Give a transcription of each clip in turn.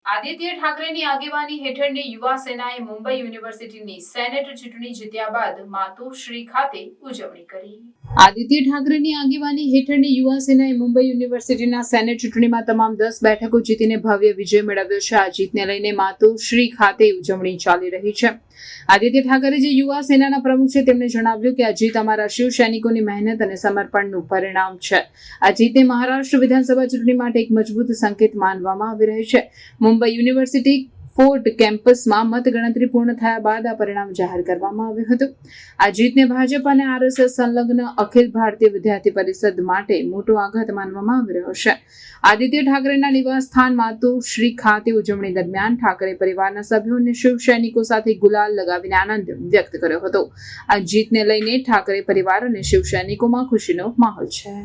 આદિત્ય ઠાકરેની આગેવાની હેઠળની યુવા સેનાએ મુંબઈ યુનિવર્સિટીની સેનેટ ચૂંટણી જીત્યા બાદ માતોશ્રી ખાતે ઉજવણી કરી। આદિત્ય ઠાકરેની આગેવાની હેઠળની યુવા સેનાએ મુંબઈ યુનિવર્સિટીના સેનેટ ચૂંટણીમાં તમામ 10 બેઠકો જીતીને ભવ્ય વિજય મેળવ્યો છે। આ જીતને લઈને માતોશ્રી ખાતે ઉજવણી ચાલી રહી છે। આદિત્ય ઠાકરે જે યુવા સેનાના પ્રમુખ છે તેમણે જણાવ્યું કે આ જીત અમારા શિવ સૈનિકોની મહેનત અને સમર્પણનું પરિણામ છે। આ જીતને મહારાષ્ટ્ર વિધાનસભા ચૂંટણી માટે એક મજબૂત સંકેત માનવામાં આવી રહ્યો છે। મુંબઈ યુનિવર્સિટી ફોર્ટ કેમ્પસમાં મતગણતરી પૂર્ણ થયા બાદ આ પરિણામ જાહેર કરવામાં આવ્યું હતું। આ જીતને ભાજપ અને આરએસએસ સંલગ્ન અખિલ ભારતીય વિદ્યાર્થી પરિષદ માટે મોટો આઘાત માનવામાં આવી રહ્યો છે। આદિત્ય ઠાકરેના નિવાસ સ્થાન માતોશ્રી ખાતે ઉજવણી દરમિયાન ઠાકરે પરિવારના સભ્યો અને શિવ સૈનિકો સાથે ગુલાલ લગાવીને આનંદ વ્યક્ત કર્યો હતો। આ જીતને લઈને ઠાકરે પરિવાર અને શિવ સૈનિકોમાં ખુશીનો માહોલ છે।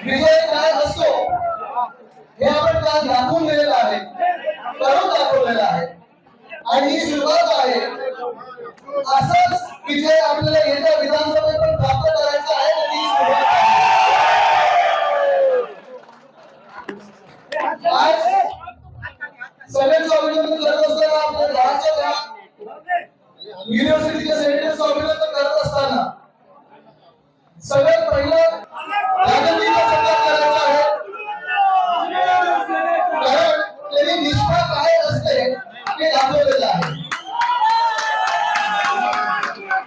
विजय काय असतो हे आपण काल दाखवून दिलेलं आहे, करून दाखवलेलं आहे आणि ही सुरुवात आहे। असंच विजय आपल्याला येत्या विधानसभेत पण प्राप्त करायचा आहे आणि ही सुरुवात आहे। आज सगळ्यांचं अभिनंदन करत असताना आपल्या गावाच्या युनिव्हर्सिटीच्या सेनेटचं अभिनंदन करत असताना सगळ्यात पहिलं राजकीय सत्ता करायचा आहे, कारण त्यांनी निष्ठा काय असते हे दाखवलेलं आहे।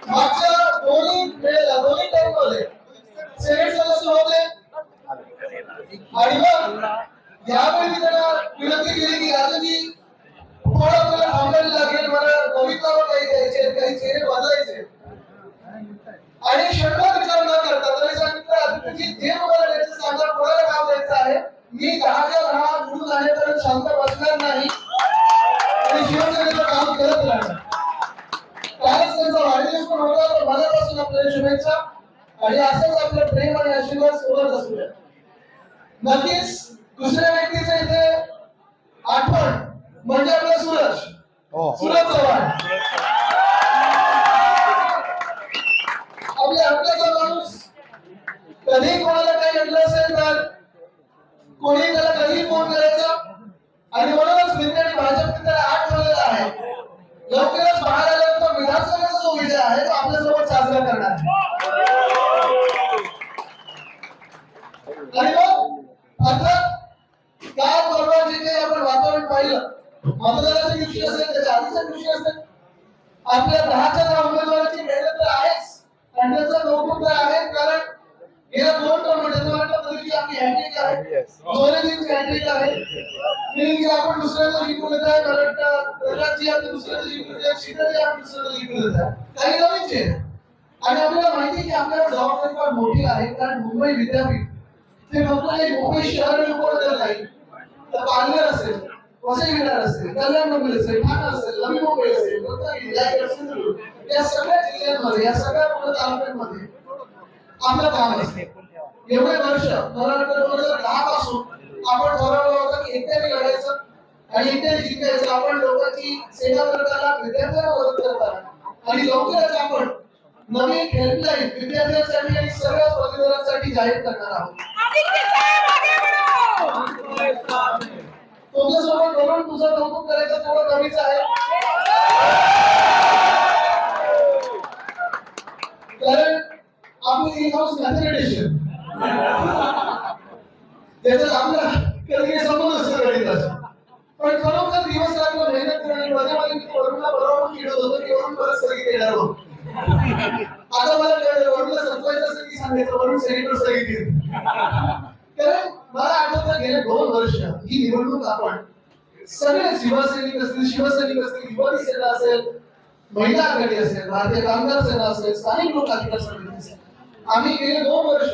मागच्या दोन्ही टर्ममध्ये सेनेट सदस्य होते आणि मग यावेळी मी त्यांना विनंती केली की राजाजी थोडं आपल्याला थांबायला लागेल, मला भविष्यावर काही द्यायचे, काही चेहरे बदलायचे आणि क्षणभर विचार न करता त्यांनी सांगितलं आदित्यजी जे मला द्यायचं सांगा, कोणाला काम द्यायचं आहे, मी 10च्या 10 निवडून आल्यापर्यंत शांत बसणार नाही आणि शिवसेनेचं काम करत राहणार। कालच त्यांचा वाढदिवस पण होता, तर मनापासून आपल्याला शुभेच्छा आणि असंच आपलं प्रेम आणि आशीर्वाद सोबत असूया। नक्कीच दुसऱ्या व्यक्तीचं इथे आठवण म्हणजे आपला सूरज चव्हाण, आपल्या हक्काचा माणूस। कधी कोणाला काही घडलं असेल तर कोणी त्याला कधी फोन करायचा आणि म्हणूनच विद्यार्थी भाजपने त्याला आठवलेला आहे। लवकरच बाहेर आल्यानंतर विधानसभेचा जो विजय आहे तो आपल्यासोबत साजरा करणार आहे। आणि मग अर्थात काय बरोबर जे काही आपण वातावरण पाहिलं, मतदानाच्या दिवशी असेल, त्याच्या आधीच्या दिवशी असेल, आपल्या 10च्या 10 उमेदवारांची मेहनत तर आहेच आणि त्याचं कौतुक तर आहे, कारण गेल्या 2 टर्ममध्ये आपली हॅट्रिक आहे, जोरेजींची हॅट्रिक आहे, मी आपण दुसऱ्याला जिंकून येत आहे, मला वाटतं प्रल्हादजी आपल्या दुसऱ्याला जिंकून येत आहे, शीतलजी आपण दुसऱ्याला जिंकून येत आहे, काही नवीनचे आणि आपल्याला माहिती की आपल्याला जबाबदारी फार मोठी आहे, कारण मुंबई विद्यापीठ ते फक्त एक मुंबई शहर उपनगर नाही, तर पालघर असेल, वसई विरार असेल, कल्याण मुंबई असेल, ठाणे असेल, नवी मुंबई असेल, रत्नागिरी या सगळ्या जिल्ह्यांमध्ये, या सगळ्या तालुक्यांमध्ये आपलं काम असते। एवढे वर्ष मला वाटतं 2010 पासून आपण ठरवलं होतं की एकट्याने लढायचं आणि एकट्याने जिंकायचं। आपण लोकांची सेवा करताना, विद्यार्थ्यांना मदत करताना आणि लवकरच आपण नवीन हेल्पलाईन विद्यार्थ्यांसाठी आणि सगळ्या पदवीधरांसाठी जाहीर करणार आहोत। तुमच्यासोबत बोलून तुझं कौतुक करायचं थोडं कमीच आहे, कारण आपली इन हाऊस मॅथमॅटिशियन त्याच्यात आपला कधी संबंध असतो गणिताचा, पण खरोखर दिवस रात्र मेहनत करणे मध्ये वरुणला बरोबर चिडवत होतं की वरुण परत स्थगित येणार होतं। आता मला कळलं वरुणला संपवायचं असेल की सांगायचं वरुण सेनेटर स्थगित येईल, कारण मला आठवतं गेले 2 वर्ष ही निवडणूक आपण सगळे शिवसैनिक असतील, युवती सेना असेल, महिला आघाडी असेल, भारतीय कामगार सेना असेल, स्थानिक लोक अधिकार समिती असेल, आम्ही गेले 2 वर्ष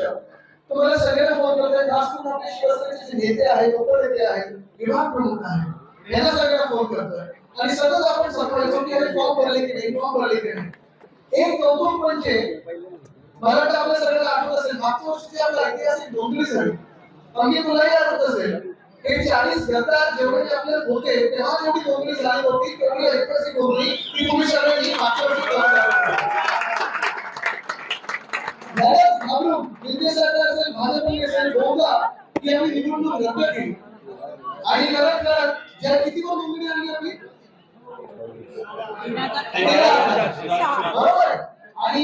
तुम्हाला सगळ्यांना फोन करतोय। खास करून आपले शिवसेनेचे जे नेते आहेत, उपनेते आहेत, विभाग प्रमुख आहेत, यांना सगळ्यांना फोन करतोय आणि सतत आपण सांगायचो की अरे फॉर्म भरले की नाही, फॉर्म भरले की नाही। एक कौतुक म्हणजे मला वाटतं आपल्या सगळ्यांना आठवत असेल, मागच्या वर्षी आपला ऐतिहासिक डोंगरी झाली, अगदी तुलाही आठवत असेल, हे 40 गद्दार जेवढे आपल्याला होते तेव्हा जेवढी डोंगरी झाली होती तेवढी ऐतिहासिक डोंगरी की तुम्ही सगळ्यांनी निवडणूक रद्द केली आणि करत करत ज्या किती पण नोंदणी आली आपली 13,000. बरोबर. आणि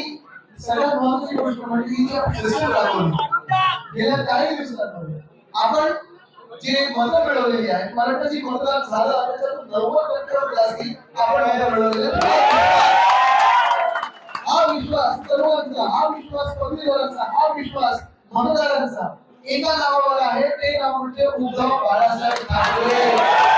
सगळ्यात महत्त्वाची गोष्ट म्हणजे ही जी सिस्टम राबवली गेल्या काही दिवसांमध्ये आपण जे मतं मिळवलेली आहेत, मराठाची मतदान झालं त्याच्यातून 90% जास्ती आपण मतं मिळवलेली आहेत. हा विश्वास सर्वांचा, हा विश्वास पदवीधरांचा, हा विश्वास मतदारांचा एका नावावर आहे, ते नाव म्हणजे उद्धव बाळासाहेब ठाकरे.